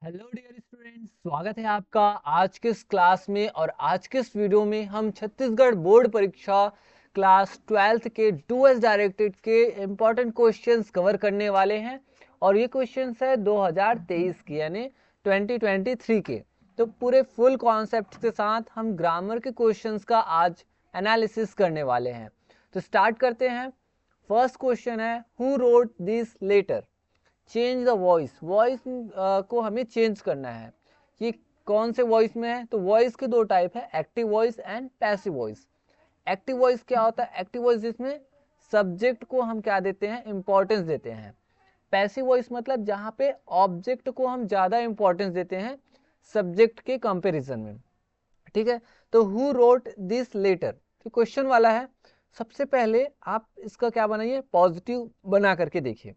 Hello dear students, स्वागत है आपका आज के इस क्लास में। और आज के इस वीडियो में हम छत्तीसगढ़ बोर्ड परीक्षा क्लास 12th के डूएस डायरेक्टेड के इम्पोर्टेंट क्वेश्चंस कवर करने वाले हैं। और ये क्वेश्चंस है 2023 के यानी 2023 के। तो पूरे फुल कॉन्सेप्ट के साथ हम ग्रामर के क्वेश्चंस का आज एनालिसिस करने वाले हैं। तो स्टार्ट करते हैं। फर्स्ट क्वेश्चन है, who wrote this letter? Change the voice. Voice को हमें चेंज करना है। ये कौन से वॉइस में है? तो वॉइस के दो टाइप है, active voice and passive voice. Active voice क्या होता है? एक्टिव वॉइस जिसमें सब्जेक्ट को हम क्या देते हैं, इंपॉर्टेंस देते हैं। पैसिव वॉइस मतलब जहाँ पे ऑब्जेक्ट को हम ज़्यादा इंपॉर्टेंस देते हैं सब्जेक्ट के कंपेरिजन में। ठीक है, तो हु रोट दिस लेटर, तो क्वेश्चन वाला है। सबसे पहले आप इसका क्या बनाइए, पॉजिटिव बना करके देखिए।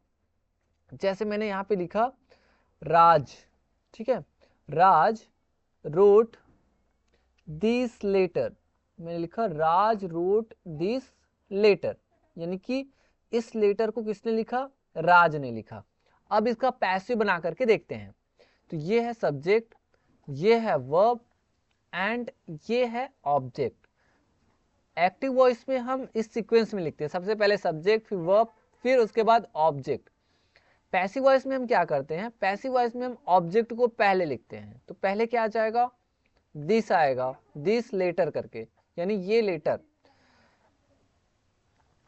जैसे मैंने यहाँ पे लिखा राज, ठीक है, राज रोट दिस लेटर। मैंने लिखा राज रोट दिस लेटर, यानी कि इस लेटर को किसने लिखा? राज ने लिखा। अब इसका पैसिव बना करके देखते हैं। तो ये है सब्जेक्ट, ये है वर्ब एंड ये है ऑब्जेक्ट। एक्टिव वॉइस में हम इस सीक्वेंस में लिखते हैं, सबसे पहले सब्जेक्ट, फिर वर्ब, फिर उसके बाद ऑब्जेक्ट। पैसिव वॉइस में हम क्या करते हैं? पैसिव वॉइस में हम ऑब्जेक्ट को पहले लिखते हैं। तो पहले क्या आ जाएगा? दिस आएगा, दिस लेटर करके, यानी ये लेटर।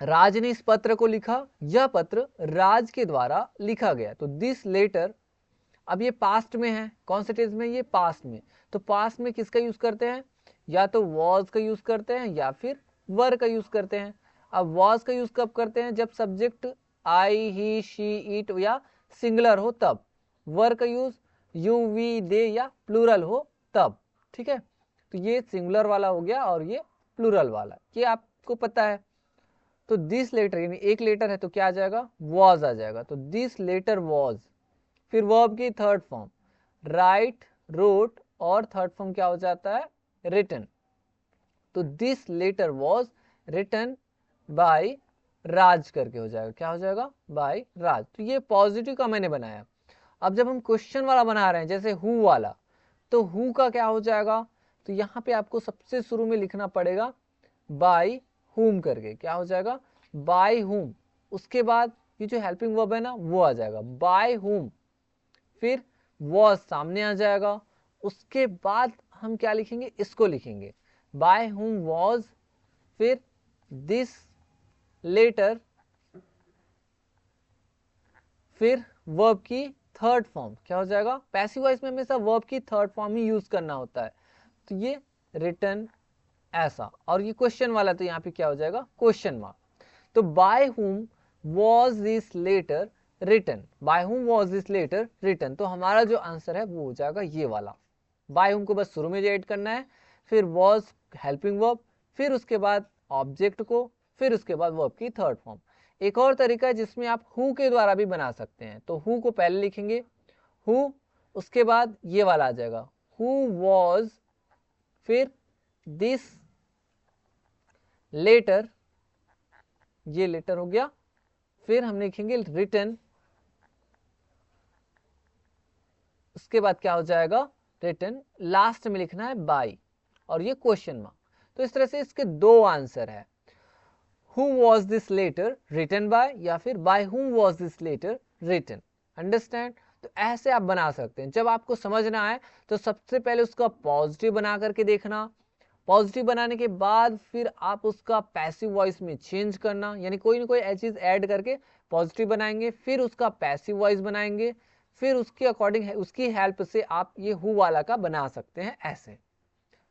राज ने इस पत्र को लिखा, यह पत्र राज के द्वारा लिखा गया। तो दिस लेटर, अब ये पास्ट में है। कौन से टेंस में? ये पास्ट में। तो पास्ट में किसका यूज करते हैं? या तो वॉज का यूज करते हैं या फिर वर का यूज करते हैं। अब वॉज का यूज कब करते हैं? जब subject I, he, she, it या सिंगुलर हो तब। वर का यूज यू, वी, दे या प्लूरल हो तब। ठीक है, तो ये सिंगुलर वाला हो गया और ये प्लूरल वाला, ये आपको पता है। तो दिस लेटर यानी एक लेटर है तो क्या आ जाएगा? वॉज आ जाएगा। तो दिस लेटर वॉज। फिर वर्ब की थर्ड फॉर्म राइट, रोट, और थर्ड फॉर्म क्या हो जाता है? रिटन। तो this letter was written by Raj करके हो जाएगा। क्या हो जाएगा? बाय राज। तो ये पॉजिटिव का मैंने बनाया। अब जब हम क्वेश्चन वाला बना रहे हैं, जैसे हु वाला, तो हु का क्या हो जाएगा? तो यहाँ पे आपको सबसे शुरू में लिखना पड़ेगा बाय हुम करके। क्या हो जाएगा? By whom. उसके बाद ये जो हेल्पिंग वर्ब है ना, वो आ जाएगा बाय हुम। फिर वॉज सामने आ जाएगा। उसके बाद हम क्या लिखेंगे? इसको लिखेंगे बाय हुम वॉज। फिर दिस लेटर, फिर वर्ब की थर्ड फॉर्म क्या हो जाएगा? पैसिव वॉइस में हमेशा वर्ब की थर्ड फॉर्म ही यूज करना होता है। तो ये रिटन ऐसा, और ये क्वेश्चन वाला, तो यहाँ पे क्या हो जाएगा? Question mark. तो by whom was this letter written, by whom was this letter written. तो हमारा जो आंसर है वो हो जाएगा ये वाला। बाय हुम को बस शुरू में जो ऐड करना है, फिर वॉज हेल्पिंग वर्ब, फिर उसके बाद ऑब्जेक्ट को, फिर उसके बाद वर्ब की थर्ड फॉर्म। एक और तरीका है जिसमें आप हु के द्वारा भी बना सकते हैं। तो हु को पहले लिखेंगे, हु, उसके बाद ये वाला आ जाएगा हु वॉज, फिर दिस लेटर, ये लेटर हो गया। फिर हम लिखेंगे रिटन, उसके बाद क्या हो जाएगा? रिटन। लास्ट में लिखना है बाय, और ये क्वेश्चन मार्क। तो इस तरह से इसके दो आंसर है, who was this letter written by, या फिर by whom was this letter written. Understand? तो ऐसे आप बना सकते हैं। जब आपको समझ ना आए तो सबसे पहले उसका पॉजिटिव बना करके देखना। पॉजिटिव बनाने के बाद फिर आप उसका पैसिव वॉइस में चेंज करना, यानी कोई ना कोई चीज ऐड करके पॉजिटिव बनाएंगे, फिर उसका पैसिव वॉइस बनाएंगे, फिर उसके अकॉर्डिंग उसकी हेल्प से आप ये हु वाला का बना सकते हैं ऐसे।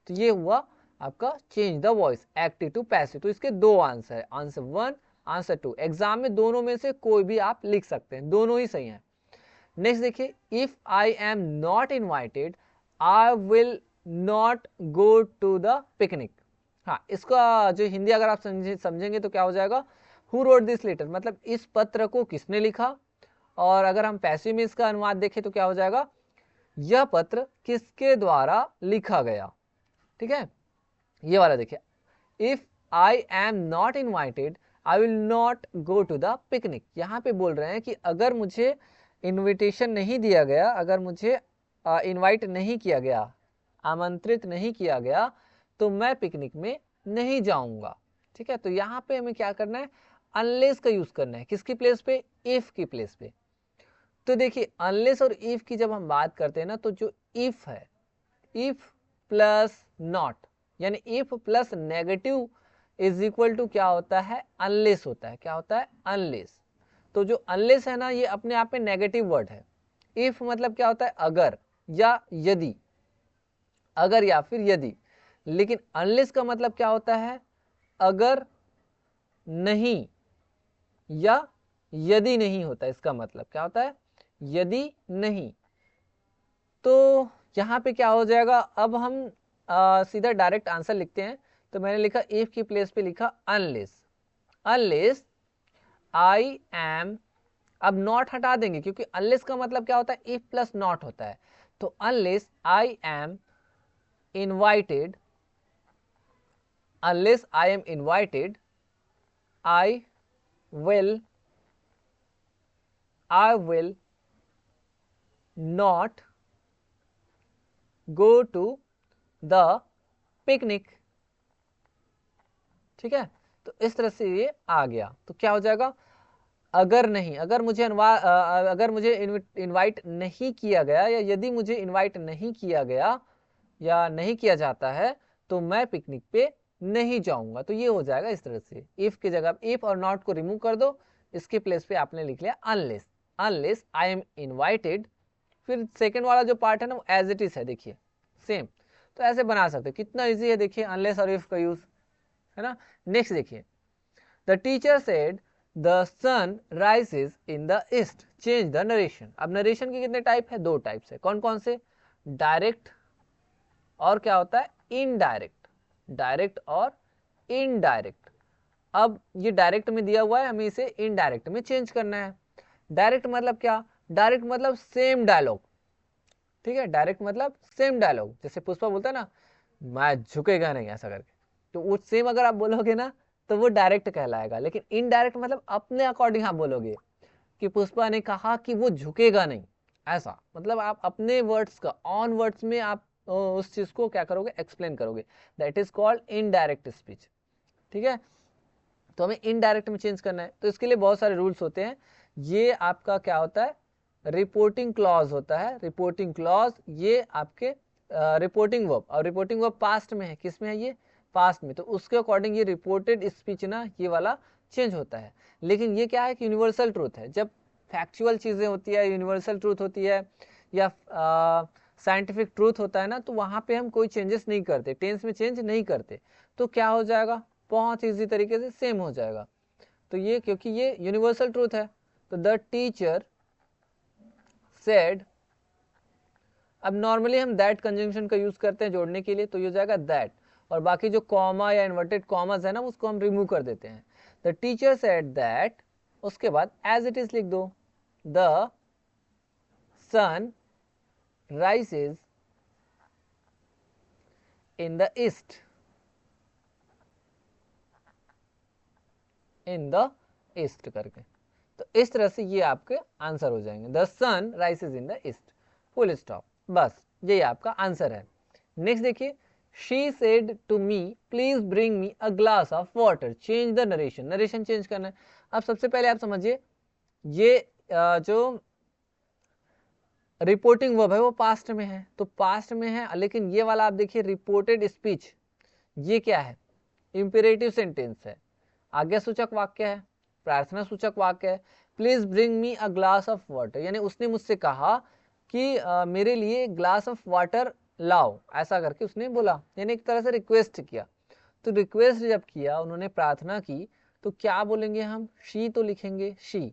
तो ये हुआ आपका change the voice, active to passive. तो इसके दो आंसर है, आंसर 1, आंसर 2। एग्जाम में दोनों में से कोई भी आप लिख सकते हैं, दोनों ही सही हैं। नेक्स्ट देखिए, if I am not invited I will not go to the picnic. हाँ, इसका जो हिंदी अगर आप समझेंगे तो क्या हो जाएगा? हु रोट दिस लेटर, मतलब इस पत्र को किसने लिखा। और अगर हम पैसिव में इसका अनुवाद देखें तो क्या हो जाएगा? यह पत्र किसके द्वारा लिखा गया। ठीक है, ये वाला देखिए, if I am not invited I will not go to the picnic. यहाँ पे बोल रहे हैं कि अगर मुझे इनविटेशन नहीं दिया गया, अगर मुझे इनवाइट नहीं किया गया, आमंत्रित नहीं किया गया, तो मैं पिकनिक में नहीं जाऊंगा। ठीक है, तो यहाँ पे हमें क्या करना है, अनलेस का यूज करना है। किसकी प्लेस पे, इफ की प्लेस पे। तो देखिए अनलेस और इफ की जब हम बात करते हैं ना, तो जो इफ है, इफ प्लस नॉट, यानी if plus negative is equal to क्या होता है, अनलेस होता है। क्या होता है, अनलेस। तो जो अनलेस है ना, ये अपने आप में नेगेटिव वर्ड है। इफ मतलब क्या होता है, अगर या यदि, अगर या फिर यदि। लेकिन अनलेस का मतलब क्या होता है, अगर नहीं या यदि नहीं होता है। इसका मतलब क्या होता है, यदि नहीं। तो यहाँ पे क्या हो जाएगा, अब हम सीधा डायरेक्ट आंसर लिखते हैं। तो मैंने लिखा इफ की प्लेस पे लिखा अनलेस, अनलेस आई एम। अब नॉट हटा देंगे क्योंकि अनलेस का मतलब क्या होता है, इफ प्लस नॉट होता है। तो unless I am invited, unless I am invited, I will not go to the picnic। ठीक है, तो इस तरह से ये आ गया। तो क्या हो जाएगा, अगर नहीं, अगर मुझे इनवाइट नहीं किया गया, या यदि मुझे इनवाइट नहीं किया गया या नहीं किया जाता है, तो मैं पिकनिक पे नहीं जाऊंगा। तो ये हो जाएगा इस तरह से। इफ की जगह इफ और नॉट को रिमूव कर दो, इसके प्लेस पे आपने लिख लिया unless, unless I am invited. फिर सेकेंड वाला जो पार्ट है ना, वो एज इट इज है, देखिए सेम। तो ऐसे बना सकते हो, कितना इजी है देखिए, अनलेस और इफ का यूज, है ना। नेक्स्ट देखिए, the teacher said the sun rises in the east, change the narration. अब नरेशन के कितने टाइप है, दो टाइप्स है। कौन कौन से, डायरेक्ट और क्या होता है, इनडायरेक्ट। डायरेक्ट और इनडायरेक्ट। अब ये डायरेक्ट में दिया हुआ है, हमें इसे इनडायरेक्ट में चेंज करना है। डायरेक्ट मतलब क्या, डायरेक्ट मतलब सेम डायलॉग। ठीक है, डायरेक्ट मतलब सेम डायलॉग। जैसे पुष्पा बोलता है ना, मैं झुकेगा नहीं, ऐसा करके, तो वो सेम अगर आप बोलोगे ना, तो वो डायरेक्ट कहलाएगा। लेकिन इनडायरेक्ट मतलब अपने अकॉर्डिंग आप बोलोगे कि पुष्पा ने कहा कि वो झुकेगा नहीं, ऐसा मतलब आप अपने वर्ड्स का, ऑन वर्ड्स में आप उस चीज को क्या करोगे, एक्सप्लेन करोगे। That is called indirect speech. ठीक है, तो हमें इनडायरेक्ट में चेंज करना है। तो इसके लिए बहुत सारे रूल्स होते हैं। ये आपका क्या होता है, रिपोर्टिंग क्लॉज होता है। रिपोर्टिंग क्लॉज ये आपके रिपोर्टिंग वर्ब, और रिपोर्टिंग वर्ब पास्ट में है, किस में है, ये पास्ट में। तो उसके अकॉर्डिंग ये रिपोर्टेड स्पीच ना, ये वाला चेंज होता है। लेकिन ये क्या है कि यूनिवर्सल ट्रूथ है। जब फैक्चुअल चीजें होती है, यूनिवर्सल ट्रूथ होती है, या साइंटिफिक ट्रूथ होता है ना, तो वहां पे हम कोई चेंजेस नहीं करते, टेंस में चेंज नहीं करते। तो क्या हो जाएगा, बहुत इजी तरीके से सेम हो जाएगा। तो ये क्योंकि ये यूनिवर्सल ट्रूथ है। तो द टीचर सेड, अब नॉर्मली हम दैट कंजंक्शन का यूज करते हैं जोड़ने के लिए, तो ये हो जाएगा दैट। और बाकी जो कॉमा या इन्वर्टेड कॉमास है ना, उसको हम रिमूव कर देते हैं। द टीचर सेड दैट, उसके बाद एज इट इज लिख दो, the sun rises in the east, in the east करके। तो इस तरह से ये आपके आंसर हो जाएंगे, the sun rises in the east, full stop. बस यही आपका आंसर है। नेक्स्ट देखिए, she said to me please bring me a glass of water, change the narration. Narration change करना है। अब सबसे पहले आप समझिए, ये जो रिपोर्टिंग वर्ब है वो पास्ट में है, तो पास्ट में है। लेकिन ये वाला आप देखिए, रिपोर्टेड स्पीच, ये क्या है, इंपेरेटिव सेंटेंस है, आज्ञा सूचक वाक्य है, प्रार्थना सूचक वाक्य है। Please bring me a glass of water, यानी उसने मुझसे कहा कि मेरे लिए ग्लास ऑफ वाटर लाओ, ऐसा करके उसने बोला, यानी एक तरह से रिक्वेस्ट किया। तो रिक्वेस्ट जब किया, उन्होंने प्रार्थना की, तो क्या बोलेंगे हम, शी तो लिखेंगे, she.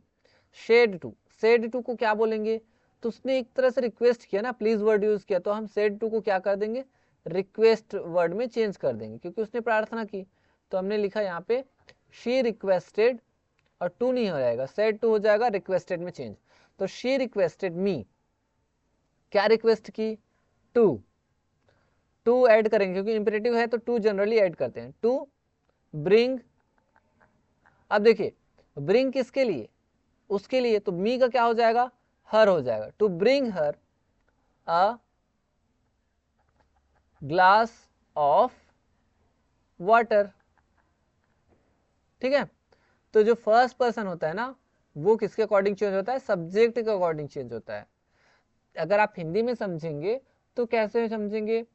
Said to, said to को क्या बोलेंगे, तो उसने एक तरह से रिक्वेस्ट किया ना, प्लीज वर्ड यूज किया, तो हम सेड टू को क्या कर देंगे, रिक्वेस्ट वर्ड में चेंज कर देंगे, क्योंकि उसने प्रार्थना की। तो हमने लिखा यहाँ पे शी रिक्वेस्टेड, और टू नहीं हो जाएगा, सेड टू हो जाएगा, रिक्वेस्टेड में चेंज। तो शी रिक्वेस्टेड मी, क्या रिक्वेस्ट की, टू, टू ऐड करेंगे क्योंकि इंपेरेटिव है, तो टू जनरली ऐड करते हैं, टू ब्रिंग। अब देखिए ब्रिंग किसके लिए, उसके लिए, तो मी का क्या हो जाएगा, हर हो जाएगा, to bring her a glass of water. ठीक है, तो जो फर्स्ट पर्सन होता है ना वो किसके अकॉर्डिंग चेंज होता है, सब्जेक्ट के अकॉर्डिंग चेंज होता है। अगर आप हिंदी में समझेंगे तो कैसे समझेंगे,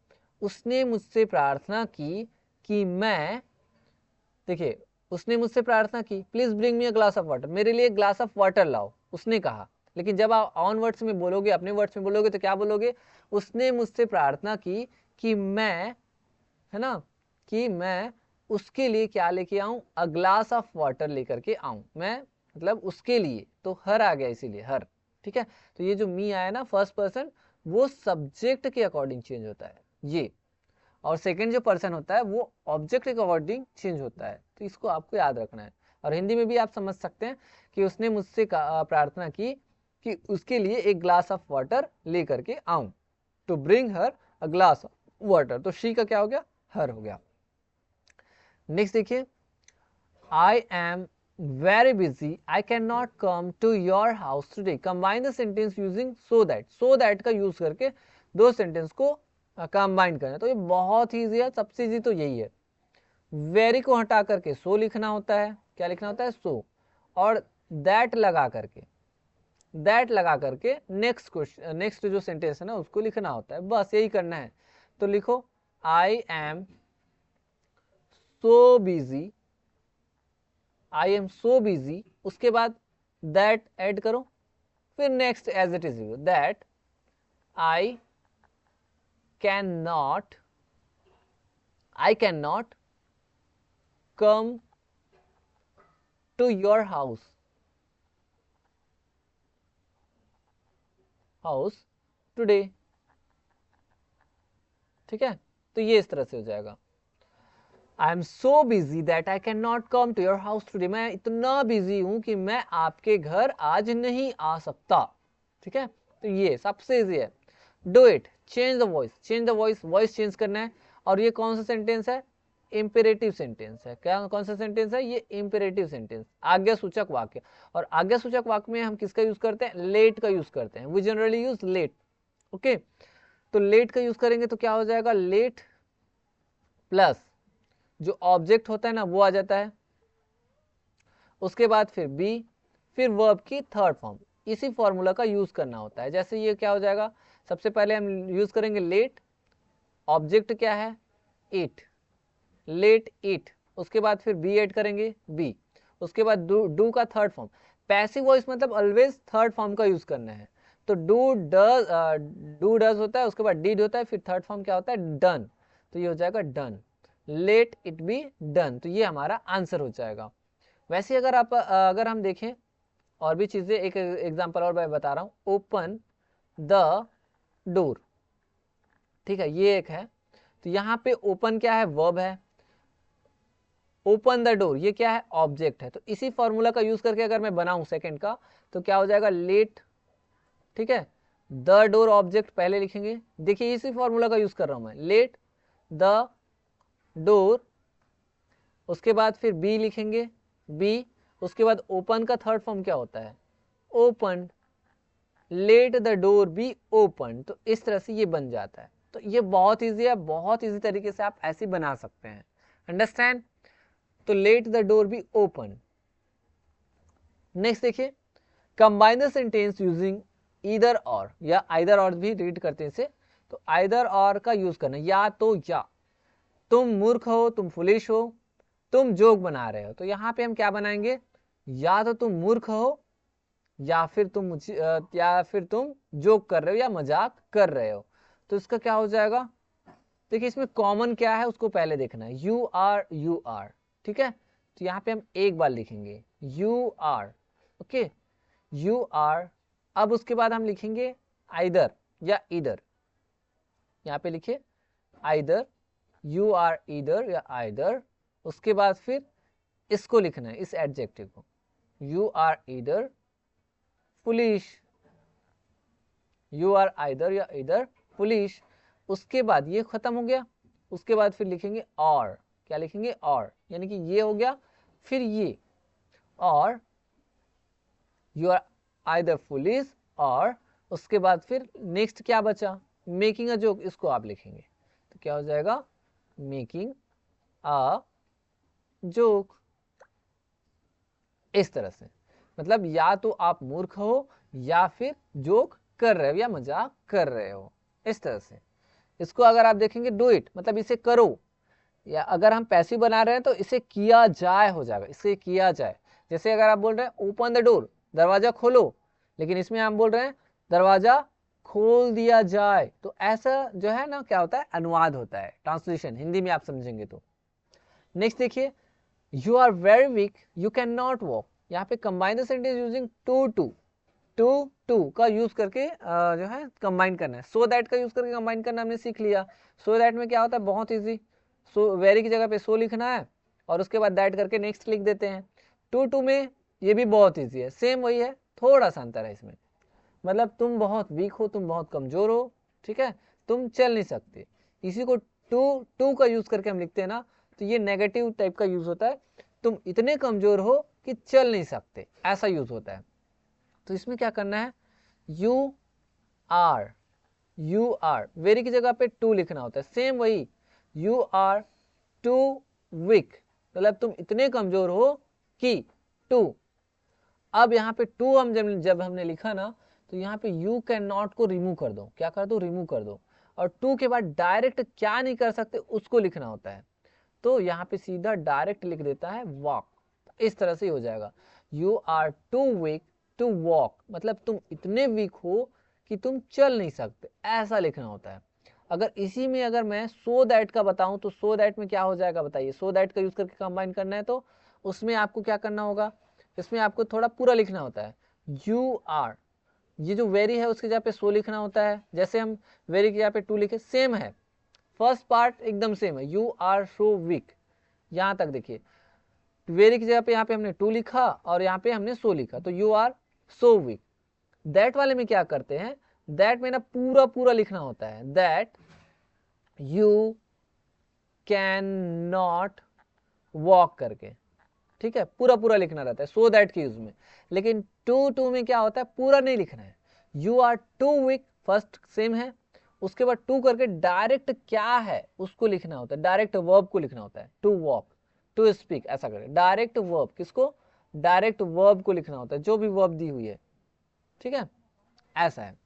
उसने मुझसे प्रार्थना की कि मैं, देखिए उसने मुझसे प्रार्थना की please bring me a glass of water, मेरे लिए एक ग्लास ऑफ वाटर लाओ, उसने कहा। लेकिन जब आप ऑन वर्ड्स में बोलोगे, अपने वर्ड्स में बोलोगे तो क्या बोलोगे, उसने मुझसे प्रार्थना की कि मैं, है ना, कि मैं उसके लिए क्या लेके आऊं, अ ग्लास ऑफ वाटर लेकर के आऊं, मैं मतलब उसके लिए, तो हर आ गया इसीलिए हर। ठीक है, तो ये जो मी आया ना फर्स्ट पर्सन, वो सब्जेक्ट के अकॉर्डिंग चेंज होता है ये, और सेकंड जो पर्सन होता है वो ऑब्जेक्ट के अकॉर्डिंग चेंज होता है। तो इसको आपको याद रखना है। और हिंदी में भी आप समझ सकते हैं कि उसने मुझसे प्रार्थना की कि उसके लिए एक ग्लास ऑफ वाटर ले करके आऊं, to bring her a glass of water. तो शी का क्या हो गया, हर हो गया। नेक्स्ट देखिए, I am very busy, I cannot come to your house today. Combine the sentence using so that. So that का यूज करके दो सेंटेंस को कंबाइन करना। तो ये बहुत ईजी है, सबसे ईजी तो यही है। वेरी को हटा करके सो लिखना होता है, क्या लिखना होता है, सो, और दैट लगा करके, दैट लगा करके नेक्स्ट क्वेश्चन, नेक्स्ट जो सेंटेंस है ना उसको लिखना होता है, बस यही करना है। तो लिखो I am so busy, I am so busy, उसके बाद दैट ऐड करो, फिर next as it is, that I can not come to your house today. ठीक है, तो ये इस तरह से हो जाएगा, I am so busy that I can not come to your house today, मैं इतना बिजी हूं कि मैं आपके घर आज नहीं आ सकता। ठीक है, तो ये सबसे इजी है। Do it, change the voice, change the voice, voice change करना है। और ये कौन सा सेंटेंस है, इंपेरेटिव सेंटेंस है। क्या, कौन सा सेंटेंस है ये, इंपेरेटिव सेंटेंस, आज्ञा सूचक वाक्य। और आज्ञा सूचक वाक्य में हम किसका यूज करते हैं, लेट का यूज करते हैं, we generally use let. Okay, तो लेट का यूज करेंगे तो क्या हो जाएगा, लेट प्लस जो ऑब्जेक्ट होता है ना वो आ जाता है, उसके बाद फिर बी, फिर वर्ब की थर्ड फॉर्म। इसी फॉर्मूला का यूज करना होता है। जैसे ये क्या हो जाएगा, सबसे पहले हम यूज करेंगे लेट, ऑब्जेक्ट क्या है, इट, लेट इट, उसके बाद फिर बी ऐड करेंगे, बी, उसके बाद डू का थर्ड फॉर्म। पैसिव वॉइस मतलब ऑलवेज थर्ड फॉर्म का यूज करना है। तो डू डज होता है, उसके बाद डिड होता है, फिर थर्ड फॉर्म क्या होता है, डन। तो ये हो जाएगा done, let it be done. तो ये हमारा आंसर हो जाएगा। वैसे अगर हम देखें और भी चीजें, एक एग्जांपल और मैं बता रहा हूं, ओपन द डोर। ठीक है, ये एक है। तो यहाँ पे ओपन क्या है, वर्ब है, ओपन द डोर ये क्या है, ऑब्जेक्ट है। तो इसी फॉर्मूला का यूज करके अगर मैं बनाऊं सेकंड का, तो क्या हो जाएगा, लेट, ठीक है, द डोर ऑब्जेक्ट पहले लिखेंगे। देखिए इसी फॉर्मूला का यूज कर रहा हूं मैं, लेट द डोर, उसके बाद फिर बी लिखेंगे, बी, उसके बाद ओपन का थर्ड फॉर्म क्या होता है, open, late the door be open. तो इस तरह से ये बन जाता है। तो ये बहुत इजी है, बहुत इजी तरीके से आप ऐसे बना सकते हैं, अंडरस्टैंड। तो let the door be open. Next देखिए, combine the sentence using either or, या आइदर और भी रीड करते हैं इसे। तो आइदर और का यूज करना, या तो या, तुम मूर्ख हो, तुम फुलिश हो, तुम जोक बना रहे हो। तो यहां पे हम क्या बनाएंगे, या तो तुम मूर्ख हो, या फिर तुम जोक कर रहे हो या मजाक कर रहे हो। तो इसका क्या हो जाएगा, देखिए इसमें कॉमन क्या है उसको पहले देखना है, यू आर, यू आर। ठीक है, तो यहाँ पे हम एक बार लिखेंगे you are, okay, you are. अब उसके बाद हम लिखेंगे आइदर या इधर, यहाँ पे लिखिए आइदर, यू आर इधर या आइदर। उसके बाद फिर इसको लिखना है, इस एडजेक्टिव को, यू आर इधर फुलिश, यू आर आइदर या इधर फुलिश। उसके बाद ये खत्म हो गया, उसके बाद फिर लिखेंगे और, क्या लिखेंगे, और, यानी कि ये हो गया, फिर ये, और यू आर आइदर फुलिश और उसके बाद फिर नेक्स्ट क्या बचा, मेकिंग अ जोक, इसको आप लिखेंगे तो क्या हो जाएगा, मेकिंग अ जोक। इस तरह से, मतलब या तो आप मूर्ख हो या फिर जोक कर रहे हो या मजाक कर रहे हो, इस तरह से। इसको अगर आप देखेंगे डू इट मतलब इसे करो, या अगर हम पैसिव बना रहे हैं तो इसे किया जाए हो जाएगा, इसे किया जाए। जैसे अगर आप बोल रहे हैं ओपन द डोर, दरवाजा खोलो, लेकिन इसमें हम बोल रहे हैं दरवाजा खोल दिया जाए, तो ऐसा जो है ना क्या होता है, अनुवाद होता है, ट्रांसलेशन हिंदी में आप समझेंगे तो। नेक्स्ट देखिए, you are very weak you can not walk, यहाँ पे combine the sentence using too too, too too का यूज करके जो है कंबाइन करना है। सो दैट का यूज करके कंबाइन करना हमने सीख लिया। सो दैट में क्या होता है, बहुत इजी, सो वेरी की जगह पे सो लिखना है और उसके बाद दैट करके नेक्स्ट लिख देते हैं। टू टू में ये भी बहुत इजी है, सेम वही है, थोड़ा सा अंतर है इसमें, मतलब तुम बहुत वीक हो, तुम बहुत कमजोर हो, ठीक है, तुम चल नहीं सकते। इसी को टू टू का यूज करके हम लिखते हैं ना, तो ये नेगेटिव टाइप का यूज होता है, तुम इतने कमजोर हो कि चल नहीं सकते, ऐसा यूज होता है। तो इसमें क्या करना है, you are, you are very की जगह पे टू लिखना होता है, सेम वही, यू आर टू वीक मतलब तुम इतने कमजोर हो कि, टू। अब यहाँ पे टू हम जब हमने लिखा ना, तो यहाँ पे यू कैन नॉट को रिमूव कर दो, क्या कर दो, रिमूव कर दो, और टू के बाद डायरेक्ट क्या नहीं कर सकते उसको लिखना होता है, तो यहाँ पे सीधा डायरेक्ट लिख देता है वॉक। इस तरह से हो जाएगा, you are too weak to walk मतलब तुम इतने वीक हो कि तुम चल नहीं सकते, ऐसा लिखना होता है। अगर इसी में अगर मैं सो दैट का बताऊं तो सो दैट में क्या हो जाएगा बताइए, सो दैट का यूज करके कंबाइन करना है तो उसमें आपको क्या करना होगा, इसमें आपको थोड़ा पूरा लिखना होता है। यू आर, ये जो वेरी है उसकी जगह पे सो लिखना होता है, जैसे हम वेरी की जगह पे टू लिखे, सेम है, फर्स्ट पार्ट एकदम सेम है, यू आर सो वीक, यहां तक देखिए, वेरी की जगह पे यहाँ पे हमने टू लिखा और यहाँ पे हमने सो लिखा, तो you are so weak. That वाले में क्या करते हैं, दैट में ना पूरा पूरा लिखना होता है, that you can not walk करके, ठीक है, पूरा पूरा लिखना रहता है सो दैट के यूज में। लेकिन टू टू में क्या होता है, पूरा नहीं लिखना है, you are too weak first same है, उसके बाद टू करके डायरेक्ट क्या है उसको लिखना होता है, डायरेक्ट वर्ब को लिखना होता है, टू वॉक टू स्पीक ऐसा करें, डायरेक्ट वर्ब किसको, डायरेक्ट वर्ब को लिखना होता है, जो भी वर्ब दी हुई है, ठीक है, ऐसा है।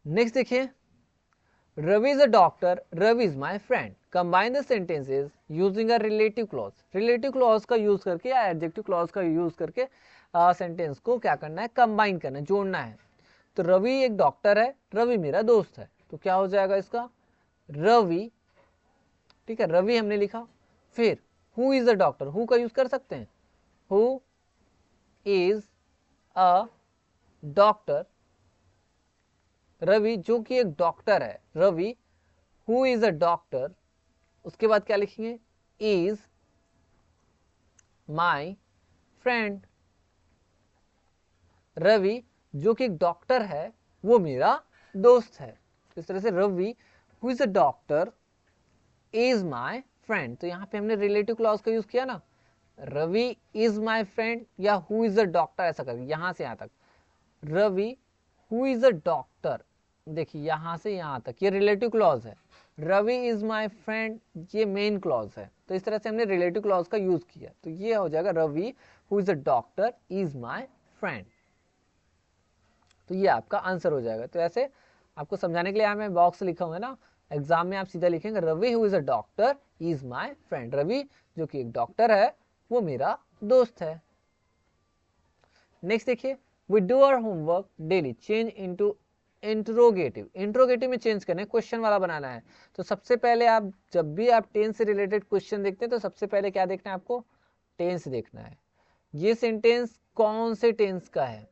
नेक्स्ट देखिए, Ravi is a doctor, Ravi is my friend. Combine the sentences using a relative clause. Relative clause का यूज करके या adjective clause का यूज करके सेंटेंस को क्या करना है, कंबाइन करना है, जोड़ना है। तो रवि एक डॉक्टर है, रवि मेरा दोस्त है, तो क्या हो जाएगा इसका, रवि, ठीक है, रवि हमने लिखा, फिर who is a doctor, who का यूज कर सकते हैं, who is a doctor, Ravi जो कि एक डॉक्टर है, Ravi who is a doctor, उसके बाद क्या लिखेंगे, इज माई फ्रेंड, रवि जो कि एक डॉक्टर है वो मेरा दोस्त है। इस तरह से Ravi who is a doctor is my friend, तो यहाँ पे हमने रिलेटिव क्लॉज का यूज किया ना, रवि इज माई फ्रेंड या हु इज अ डॉक्टर ऐसा करके, यहां से यहां तक, Ravi who is a doctor, देखिए यहां से यहां तक ये रिलेटिव क्लॉज है, रवि इज माई फ्रेंड ये मेन क्लॉज है, तो इस तरह से हमने रिलेटिव क्लॉज का यूज किया, तो ये हो जाएगा Ravi who is a doctor is my friend, तो ये आपका आंसर हो जाएगा। तो ऐसे आपको समझाने के लिए यहाँ मैं बॉक्स लिखा हुआ है ना, एग्जाम में आप सीधा लिखेंगे Ravi who is a doctor is my friend, Ravi जो कि एक डॉक्टर है वो मेरा दोस्त है। नेक्स्ट देखिए, we do our homework daily, change into interrogative, interrogative में चेंज करना है, क्वेश्चन वाला बनाना है। तो सबसे पहले आप जब भी आप टेंस से रिलेटेड क्वेश्चन देखते हैं तो सबसे पहले क्या देखना है आपको, टेंस देखना है, ये सेंटेंस कौन से टेंस का है,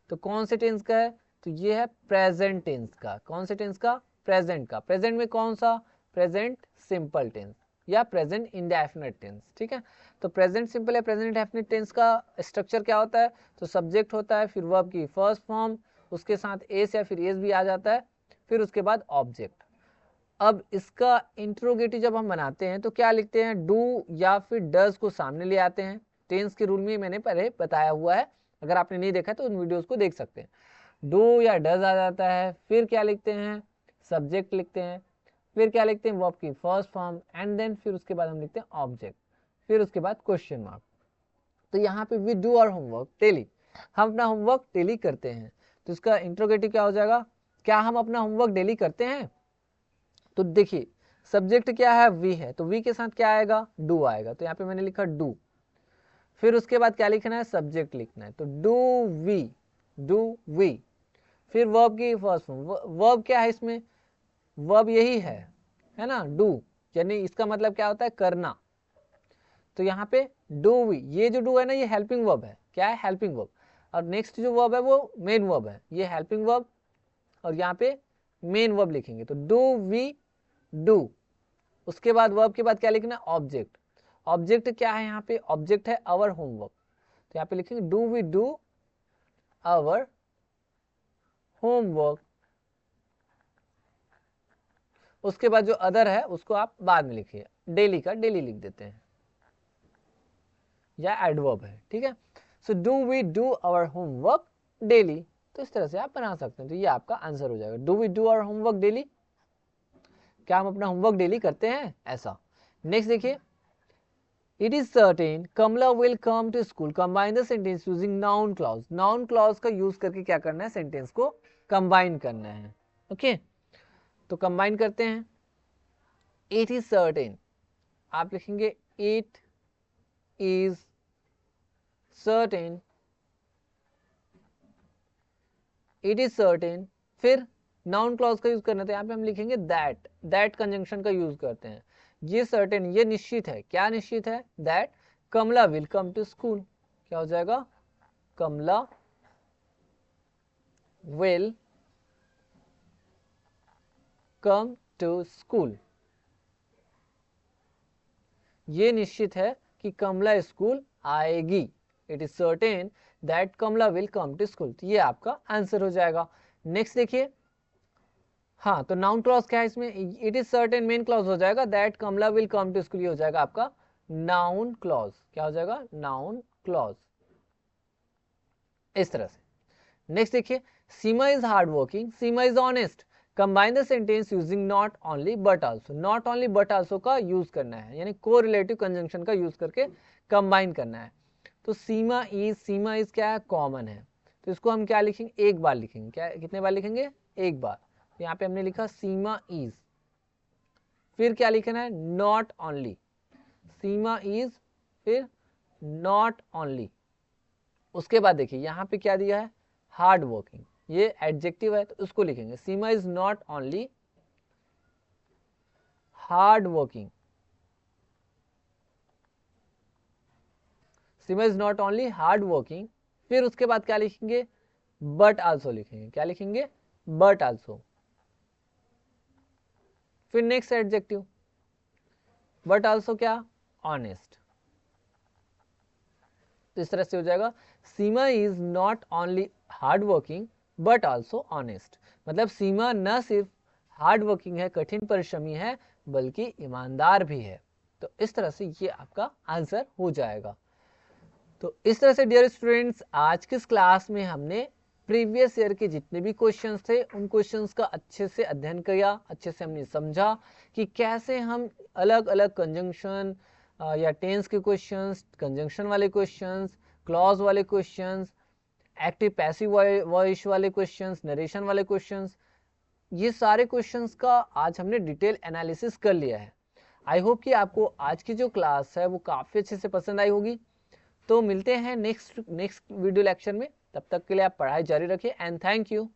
तो कौन से टेंस का है, तो ये है प्रेजेंट टेंस का, कौन से टेंस का, प्रेजेंट का, प्रेजेंट में कौन सा, प्रेजेंट सिंपल टेंस या प्रेजेंट इंडेफिनिट टेंस, ठीक है। तो प्रेजेंट सिंपल या प्रेजेंट इंडेफिनिट टेंस का स्ट्रक्चर क्या होता है, तो सब्जेक्ट होता है, फिर वर्ब की फर्स्ट फॉर्म, उसके साथ एस या फिर एस भी आ जाता है, फिर उसके बाद ऑब्जेक्ट। अब इसका इंट्रोगेटिव जब हम बनाते हैं तो क्या लिखते हैं, डू या फिर डज को सामने ले आते हैं, टेंस के रूल में मैंने पहले बताया हुआ है, अगर आपने नहीं देखा तो उन वीडियोस को देख सकते हैं। डू या डज आ जाता है, फिर क्या लिखते हैं, सब्जेक्ट लिखते हैं, फिर क्या लिखते हैं, वर्ब की फर्स्ट फॉर्म, एंड देन फिर उसके बाद हम लिखते हैं ऑब्जेक्ट, फिर उसके बाद क्वेश्चन मार्क। तो यहाँ पे we do our homework daily, हम अपना होमवर्क डेली करते हैं। तो इसका इंट्रोगेटिव क्या हो जाएगा, क्या हम अपना होमवर्क डेली करते हैं। तो देखिए सब्जेक्ट क्या है, वी है, तो वी के साथ क्या आएगा, डू आएगा, तो यहाँ पे मैंने लिखा डू। फिर उसके बाद क्या लिखना है, सब्जेक्ट लिखना है, तो डू वी, डू वी। फिर वर्ब की फर्स्ट फॉर्म, वर्ब क्या है इसमें, वर्ब यही है ना, डू, यानी इसका मतलब क्या होता है, करना। तो यहाँ पे डू वी, ये जो डू है ना, ये हेल्पिंग वर्ब है, क्या है, हेल्पिंग वर्ब। और नेक्स्ट जो वर्ब है वो मेन वर्ब है, ये हेल्पिंग वर्ब, और यहाँ पे मेन वर्ब लिखेंगे, तो डू वी डू। उसके बाद वर्ब के बाद क्या लिखना है, ऑब्जेक्ट। ऑब्जेक्ट क्या है यहाँ पे, ऑब्जेक्ट है आवर होमवर्क, तो यहाँ पे लिखेंगे do we do our homework. उसके बाद जो अदर है उसको आप बाद में लिखिए, डेली का डेली लिख देते हैं, या एडवर्ब है, ठीक है। So do we do our homework daily, तो इस तरह से आप बना सकते हैं। तो ये आपका आंसर हो जाएगा, do we do our homework daily, क्या हम अपना होमवर्क डेली करते हैं, ऐसा। नेक्स्ट देखिए, it is certain Kamala will come to school, combine the sentence using noun clause. Noun clause का यूज करके क्या करना है, सेंटेंस को कंबाइन करना है, ओके। तो कंबाइन करते हैं, इट इज सर्टेन, आप लिखेंगे it is certain, it is certain. फिर नाउन क्लॉज का यूज करना, तो यहाँ पे हम लिखेंगे दैट, दैट कंजंक्शन का यूज करते हैं। ये सर्टेन, ये निश्चित है, क्या निश्चित है, that Kamala will come to school, क्या हो जाएगा, Kamala will come to school. ये निश्चित है कि कमला स्कूल आएगी, it is certain that Kamala will come to school, ये आपका आंसर हो जाएगा। नेक्स्ट देखिए, हाँ, तो नाउन क्लॉज क्या है इसमें, it is certain main clause हो जाएगा, that Kamala will come to school, ये हो जाएगा आपका नाउन क्लॉज, क्या हो जाएगा, नाउन क्लॉज, इस तरह से। नेक्स्ट देखिए, Seema is hard working, Seema is honest, combine the sentence using not only but also. Not only but also का यूज करना है, यानी कोरिलेटिव कंजंक्शन का यूज करके कंबाइन करना है। तो सीमा इज क्या है, कॉमन है, तो इसको हम क्या लिखेंगे, एक बार लिखेंगे, क्या कितने बार लिखेंगे, एक बार। तो यहाँ पे हमने लिखा सीमा इज, फिर क्या लिखना है, नॉट ओनली, सीमा इज, फिर नॉट ओनली। उसके बाद देखिए यहाँ पे क्या दिया है, हार्ड वर्किंग, ये एडजेक्टिव है, तो उसको लिखेंगे, Seema is not only hard working, Seema is not only hard working. फिर उसके बाद क्या लिखेंगे, बट आल्सो लिखेंगे, क्या लिखेंगे, बट आल्सो। फिर नेक्स्ट एडजेक्टिव, बट आल्सो क्या, ऑनेस्ट। तो इस तरह से हो जाएगा, Seema is not only hard working but also honest, मतलब सीमा न सिर्फ हार्ड वर्किंग है, कठिन परिश्रमी है, बल्कि ईमानदार भी है। तो इस तरह से ये आपका आंसर हो जाएगा। तो इस तरह से डियर स्टूडेंट्स, आज की इस क्लास में हमने प्रीवियस ईयर के जितने भी क्वेश्चंस थे उन क्वेश्चंस का अच्छे से अध्ययन किया, अच्छे से हमने समझा कि कैसे हम अलग अलग कंजंक्शन या टेंस के क्वेश्चंस, कंजंक्शन वाले क्वेश्चंस, क्लॉज वाले क्वेश्चंस, एक्टिव पैसिव वॉइस वाले क्वेश्चंस, नरेशन वाले क्वेश्चंस, ये सारे क्वेश्चंस का आज हमने डिटेल एनालिसिस कर लिया है। आई होप कि आपको आज की जो क्लास है वो काफ़ी अच्छे से पसंद आई होगी। तो मिलते हैं नेक्स्ट वीडियो लेक्चर में, तब तक के लिए आप पढ़ाई जारी रखिए एंड थैंक यू।